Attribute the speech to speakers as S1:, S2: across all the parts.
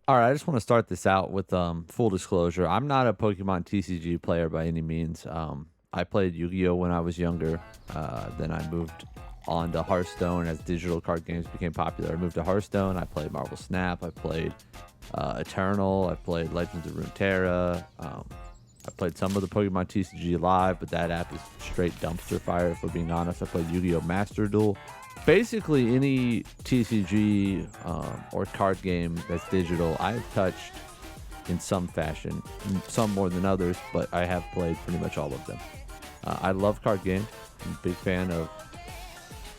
S1: All right, I just want to start this out with full disclosure. I'm not a Pokemon TCG player by any means. I played Yu-Gi-Oh when I was younger. Then I moved on to Hearthstone as digital card games became popular. I moved to Hearthstone. I played Marvel Snap. I played Eternal. I played Legends of Runeterra. I played some of the Pokemon TCG Live, but that app is straight dumpster fire. If we're being honest, I played Yu-Gi-Oh Master Duel. Basically, any TCG or card game that's digital, I've touched in some fashion, some more than others, but I have played pretty much all of them. I love card games. I'm a big fan of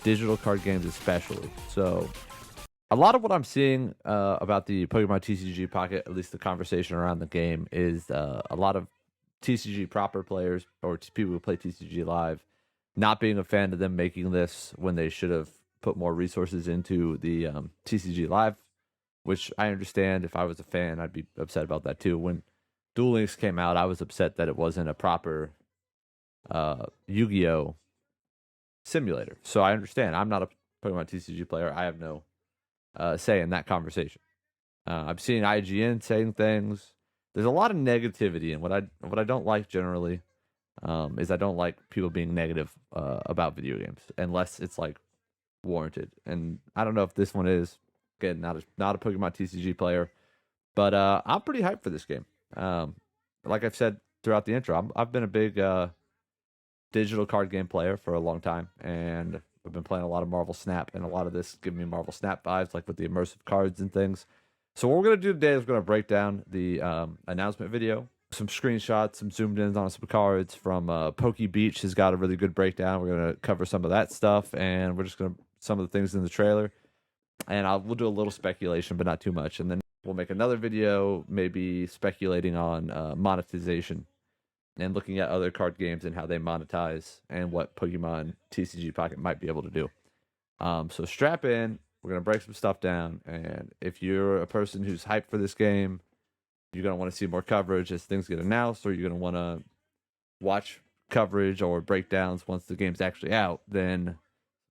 S1: digital card games, especially. So, a lot of what I'm seeing about the Pokemon TCG Pocket, at least the conversation around the game, is a lot of TCG proper players or people who play TCG Live not being a fan of them making this when they should have put more resources into the TCG Live, which I understand. If I was a fan, I'd be upset about that too. When Duel Links came out, I was upset that it wasn't a proper Yu-Gi-Oh simulator. So I understand. I'm not a Pokemon TCG player. I have no say in that conversation. I'm seeing IGN saying things. There's a lot of negativity, and what I don't like generally is I don't like people being negative about video games unless it's like warranted. And I don't know if this one is. Again, not a Pokemon TCG player, but I'm pretty hyped for this game. Like I've said throughout the intro, I've been a big digital card game player for a long time, and I've been playing a lot of Marvel Snap, and a lot of this giving me Marvel Snap vibes, like with the immersive cards and things. So what we're gonna do today is we're gonna break down the announcement video, some screenshots, some zoomed in on some cards from Poke Beach has got a really good breakdown. We're gonna cover some of that stuff, and we're just gonna some of the things in the trailer, and we'll do a little speculation, but not too much, and then we'll make another video, maybe speculating on monetization and looking at other card games and how they monetize and what Pokemon TCG Pocket might be able to do. So strap in. We're gonna break some stuff down, and if you're a person who's hyped for this game, you're gonna want to see more coverage as things get announced, or you're gonna want to watch coverage or breakdowns once the game's actually out. Then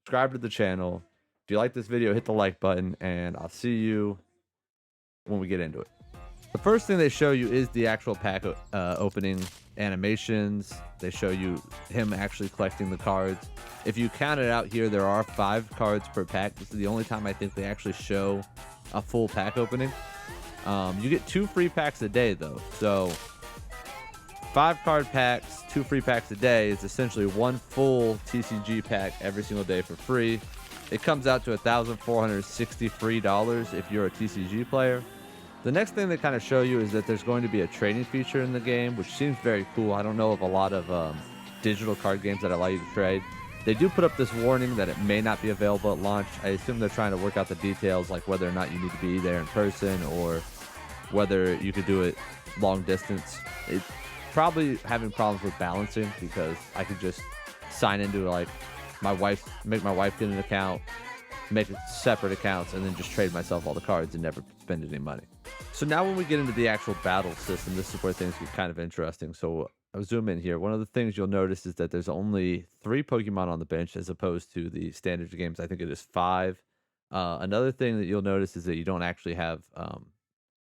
S1: subscribe to the channel. If you like this video, hit the like button, and I'll see you when we get into it. The first thing they show you is the actual pack opening animations. They show you him actually collecting the cards. If you count it out here, there are 5 cards per pack. This is the only time I think they actually show a full pack opening. You get 2 free packs a day, though. So 5 card packs, 2 free packs a day is essentially 1 full TCG pack every single day for free. It comes out to $1,460 free if you're a TCG player. The next thing they kind of show you is that there's going to be a trading feature in the game, which seems very cool. I don't know of a lot of digital card games that allow you to trade. They do put up this warning that it may not be available at launch. I assume they're trying to work out the details, like whether or not you need to be there in person or whether you could do it long distance. It's probably having problems with balancing because I could just sign into like make my wife get an account, make separate accounts, and then just trade myself all the cards and never spend any money. So now when we get into the actual battle system, this is where things get kind of interesting. So I'll zoom in here. One of the things you'll notice is that there's only 3 Pokemon on the bench as opposed to the standard games. I think it is 5. Another thing that you'll notice is that you don't actually have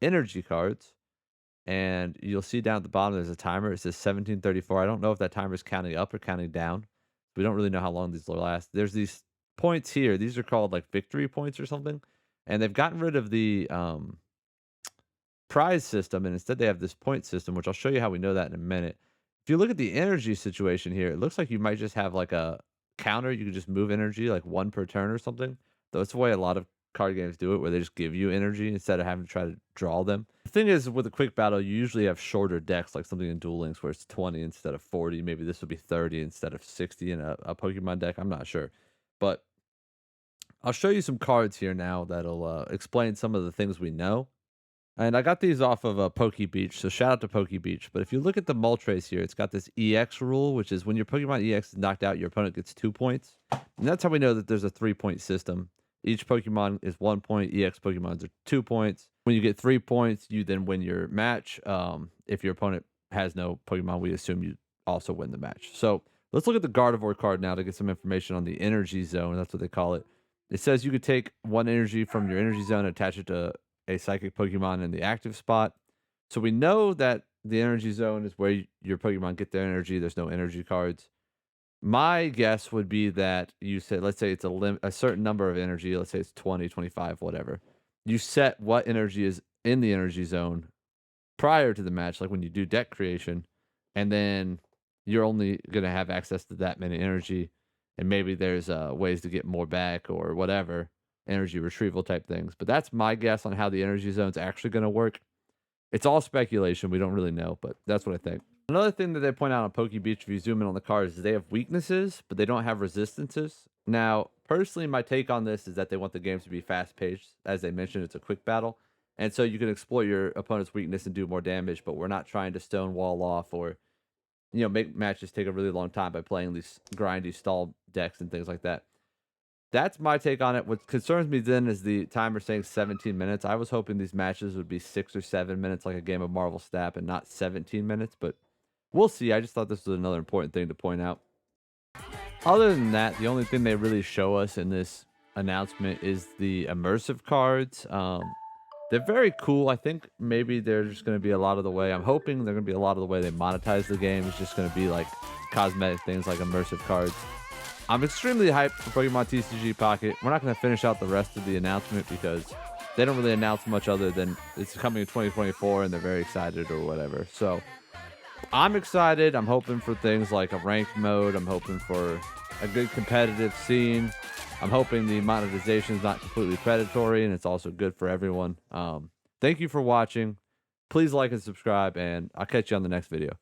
S1: energy cards. And you'll see down at the bottom there's a timer. It says 1734. I don't know if that timer is counting up or counting down. We don't really know how long these will last. There's these points here. These are called like victory points or something. And they've gotten rid of the prize system, and instead they have this point system, which I'll show you how we know that in a minute. If you look at the energy situation here, it looks like you might just have like a counter. You can just move energy like 1 per turn or something. That's the way a lot of card games do it, where they just give you energy instead of having to try to draw them. The thing is, with a quick battle, you usually have shorter decks, like something in Duel Links where it's 20 instead of 40. Maybe this would be 30 instead of 60 in a Pokemon deck. I'm not sure. But I'll show you some cards here now that'll explain some of the things we know. And I got these off of Poke Beach, so shout out to Poke Beach. But if you look at the Moltres here, it's got this EX rule, which is when your Pokemon EX is knocked out, your opponent gets 2 points. And that's how we know that there's a 3-point system. Each Pokemon is 1 point. EX Pokemons are 2 points. When you get 3 points, you then win your match. If your opponent has no Pokemon, we assume you also win the match. So let's look at the Gardevoir card now to get some information on the energy zone. That's what they call it. It says you could take 1 energy from your energy zone and attach it to a psychic Pokemon in the active spot. So we know that the energy zone is where your Pokemon get their energy. There's no energy cards. My guess would be that you said, let's say it's a certain number of energy. Let's say it's 20, 25, whatever. You set what energy is in the energy zone prior to the match, like when you do deck creation, and then you're only going to have access to that many energy. And maybe there's ways to get more back or whatever, energy retrieval type things. But that's my guess on how the energy zone's actually going to work. It's all speculation. We don't really know, but that's what I think. Another thing that they point out on Poke Beach, if you zoom in on the cards, is they have weaknesses, but they don't have resistances. Now, personally, my take on this is that they want the games to be fast-paced. As they mentioned, it's a quick battle. And so you can exploit your opponent's weakness and do more damage, but we're not trying to stonewall off or, make matches take a really long time by playing these grindy stall decks and things like that. That's my take on it. What concerns me then is the timer saying 17 minutes. I was hoping these matches would be 6 or 7 minutes like a game of Marvel Snap and not 17 minutes, but we'll see. I just thought this was another important thing to point out. Other than that, the only thing they really show us in this announcement is the immersive cards. They're very cool. I think maybe they're just going to be a lot of the way. I'm hoping they're going to be a lot of the way they monetize the game. It's just going to be like cosmetic things like immersive cards. I'm extremely hyped for Pokemon TCG Pocket. We're not going to finish out the rest of the announcement because they don't really announce much other than it's coming in 2024 and they're very excited or whatever. So I'm excited. I'm hoping for things like a ranked mode. I'm hoping for a good competitive scene. I'm hoping the monetization is not completely predatory and it's also good for everyone. Thank you for watching. Please like and subscribe, and I'll catch you on the next video.